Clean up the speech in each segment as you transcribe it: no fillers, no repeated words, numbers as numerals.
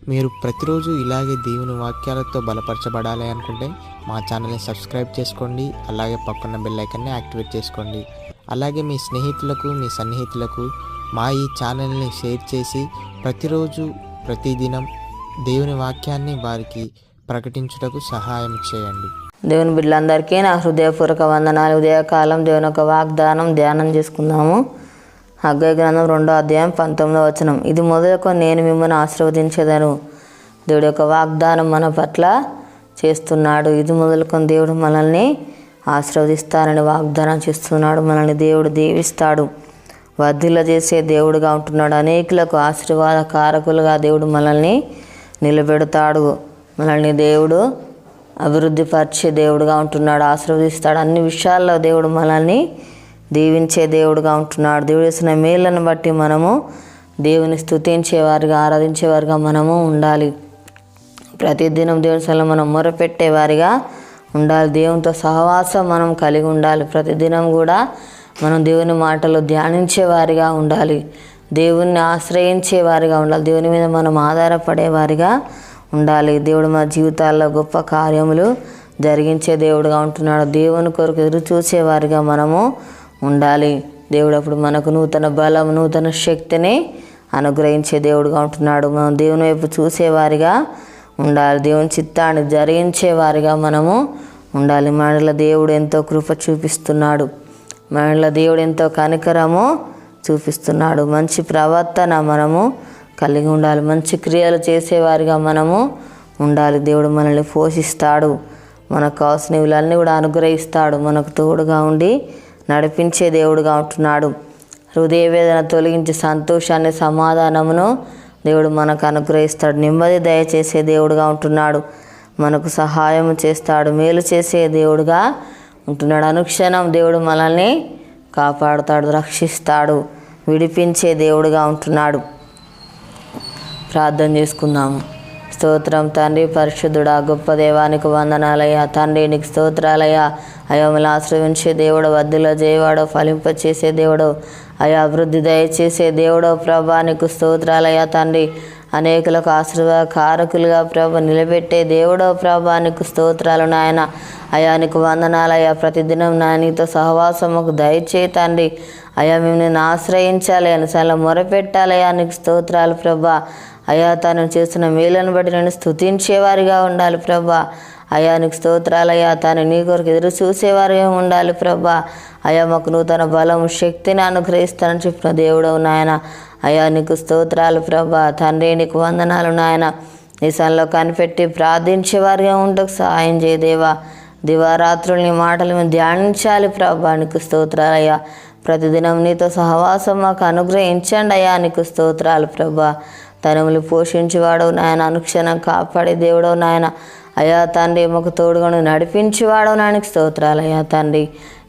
మీరు ప్రతిరోజు ఇలాగే దేవుని వాక్యాలతో బలపరచబడాలి అనుకుంటే మా ఛానల్ని సబ్స్క్రైబ్ చేసుకోండి. అలాగే పక్కన బెల్ ఐకాన్ని యాక్టివేట్ చేసుకోండి. అలాగే మీ స్నేహితులకు, మీ సన్నిహితులకు మా ఈ ఛానల్ని షేర్ చేసి ప్రతిరోజు ప్రతిదినం దేవుని వాక్యాన్ని వారికి ప్రకటించుటకు సహాయం చేయండి. దేవుని బిడ్డలందరికీ నా హృదయపూర్వక వందనాలు. ఉదయకాలం దేవుని యొక్క వాగ్దానం ధ్యానం చేసుకుందాము. హగ్గయి గ్రంథం 2వ అధ్యాయం 19వ వచనం. ఇది మొదలుకొని నేను మిమ్మల్ని ఆశీర్వదించేదను. దేవుడి యొక్క వాగ్దానం మన పట్ల చేస్తున్నాడు. ఇది మొదలుకొని దేవుడు మనల్ని ఆశీర్వదిస్తానని వాగ్దానం చేస్తున్నాడు. మనల్ని దేవుడు దీవిస్తాడు, వర్ధిల్ల చేసే దేవుడుగా ఉంటున్నాడు. అనేకులకు ఆశీర్వాద కారకులుగా దేవుడు మనల్ని నిలబెడతాడు. మనల్ని దేవుడు అభివృద్ధి పరిచే దేవుడుగా ఉంటున్నాడు, ఆశీర్వదిస్తాడు. అన్ని విషయాల్లో దేవుడు మనల్ని దీవించే దేవుడుగా ఉంటున్నాడు. దేవుడు చేసిన మేళ్ళను బట్టి మనము దేవుని స్తుతించేవారిగా, ఆరాధించేవారిగా మనము ఉండాలి. ప్రతిదినం దేవుని సన్నిధిలో మనం మొరపెట్టేవారిగా ఉండాలి. దేవునితో సహవాసం మనం కలిగి ఉండాలి. ప్రతిదినం కూడా మనం దేవుని మాటలు ధ్యానించేవారిగా ఉండాలి. దేవుణ్ణి ఆశ్రయించేవారిగా ఉండాలి. దేవుని మీద మనం ఆధారపడేవారిగా ఉండాలి. దేవుడు మన జీవితాల్లో గొప్ప కార్యములు జరిగించే దేవుడుగా ఉంటున్నాడు. దేవుని కొరకు ఎదురు చూసేవారిగా మనము ఉండాలి. దేవుడు అప్పుడు మనకు నూతన బలం, నూతన శక్తిని అనుగ్రహించే దేవుడుగా ఉంటున్నాడు. మనం దేవుని వైపు చూసేవారిగా ఉండాలి. దేవుని చిత్తాన్ని జరిగించేవారిగా మనము ఉండాలి. మనలో దేవుడు ఎంతో కృప చూపిస్తున్నాడు. మనలో దేవుడు ఎంతో కనికరము చూపిస్తున్నాడు. మంచి ప్రవర్తన మనము కలిగి ఉండాలి. మంచి క్రియలు చేసేవారిగా మనము ఉండాలి. దేవుడు మనల్ని పోషిస్తాడు. మనకు కావాల్సిన వీళ్ళన్నీ కూడా అనుగ్రహిస్తాడు. మనకు తోడుగా ఉండి నడిపించే దేవుడుగా ఉంటున్నాడు. హృదయ వేదన తొలగించి సంతోషాన్ని, సమాధానమును దేవుడు మనకు అనుగ్రహిస్తాడు. నెమ్మది దయచేసే దేవుడుగా ఉంటున్నాడు. మనకు సహాయం చేస్తాడు, మేలు చేసే దేవుడుగా ఉంటున్నాడు. అనుక్షణం దేవుడు మనల్ని కాపాడుతాడు, రక్షిస్తాడు, విడిపించే దేవుడుగా ఉంటున్నాడు. ప్రార్థన చేసుకుందాము. స్తోత్రం తండ్రి, పరిశుద్ధుడా, గొప్ప దేవానికి వందనాలయ్యా. తండ్రి నీకు స్తోత్రాలయ్యా. అయ్యా మమ్మల్ని ఆశ్రయించే దేవుడు, వద్దులో చేయవాడో, ఫలింపచేసే దేవుడు, అయ్యా అభివృద్ధి దయచేసే దేవుడో ప్రభా నీకు స్తోత్రాలయ్యా. తండ్రి అనేకులకు ఆశీర్వాద కారకులుగా ప్రభ నిలబెట్టే దేవుడో ప్రభా నీకు స్తోత్రాలు నాయన. అయ్యా నీకు వందనాలయ్యా. ప్రతిదినం నా నీతో సహవాసం మాకు దయచేయి తండ్రి. అయ్యా మేము నేను ఆశ్రయించాలి అని చాలా మొరపెట్టాలయ్యా. నీకు స్తోత్రాలు ప్రభా. అయ్యా తను చేస్తున్న మేలను బట్టి నేను స్తుతించేవారిగా ఉండాలి ప్రభా. అయ్యా నీకు స్తోత్రాలయ్యా. తాను నీ కొరకు ఎదురు చూసేవారిగా ఉండాలి ప్రభా. అయ్యా మాకు నూతన బలం, శక్తిని అనుగ్రహిస్తానని చెప్పిన దేవుడవు నాయన. అయ్యా నీకు స్తోత్రాలు ప్రభా. తండ్రి నీకు వందనాలు నాయన. నీ సన్నిధిలో కనిపెట్టి ప్రార్థించేవారిగా ఉండకు సహాయం చేయదేవా. దివారాత్రులు నీ మాటలు మేము ధ్యానించాలి ప్రభా. నీకు స్తోత్రాలయ్యా. ప్రతిదినం నీతో సహవాసం మాకు అనుగ్రహించండి అయ్యా. నీకు స్తోత్రాలు ప్రభా. తనములు పోషించేవాడవు నాయన, అనుక్షణం కాపాడే దేవుడవు నాయన. అయ్యా తండ్రి మాకు తోడుగా నడిపించేవాడవు నాయనకి స్తోత్రాలు అయ్యా. తండ్రి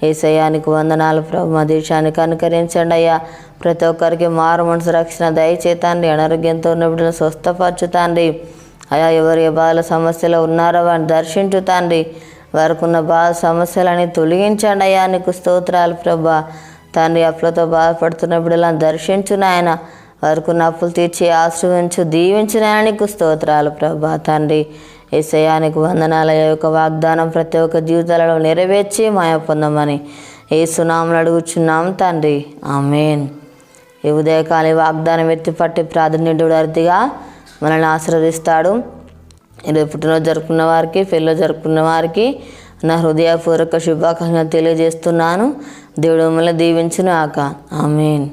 యేసయ్యా నీకు వందనాలు ప్రభు. మా దేశానికి అనుకరించండి అయ్యా. ప్రతి ఒక్కరికి మారు మనసు రక్షణ దయచేతండి. అనారోగ్యంతో ఉన్న బిడ్డలను స్వస్థపరచుతాండి అయ్యా. ఎవరి బాధల సమస్యలు ఉన్నారో వారిని దర్శించుతాండి. వారికి ఉన్న బాధ సమస్యలని తొలగించండి అయ్యా. నీకు స్తోత్రాలు ప్రభా. తండ్రి అప్పులతో బాధపడుతున్న బిడ్డలను దర్శించు నాయన. వారికి ఉన్న అప్పులు తీర్చి ఆశ్రయించు, దీవించు నాయన. నీకు స్తోత్రాలు ప్రభా. తండ్రి యేసయ్యా నీకు వందనాల యొక్క వాగ్దానం ప్రతి ఒక్క జీవితాలలో నెరవేర్చి మాయ పొందమని యేసు నామమున అడుగుచున్నాం తండ్రి, ఆమేన్. ఈ ఉదయకాల వాగ్దానం ఎత్తిపట్టి ప్రాధాన్యుడు అర్థిగా మనల్ని ఆశీర్వదిస్తాడు. ఈరోజు పుట్టినరోజు జరుపుకున్న వారికి, పెళ్ళి జరుపుకున్న వారికి నా హృదయపూర్వక శుభాకాంక్షలు తెలియజేస్తున్నాను. దేవుడు మిమ్మల్ని దీవించును గాక, ఆమేన్.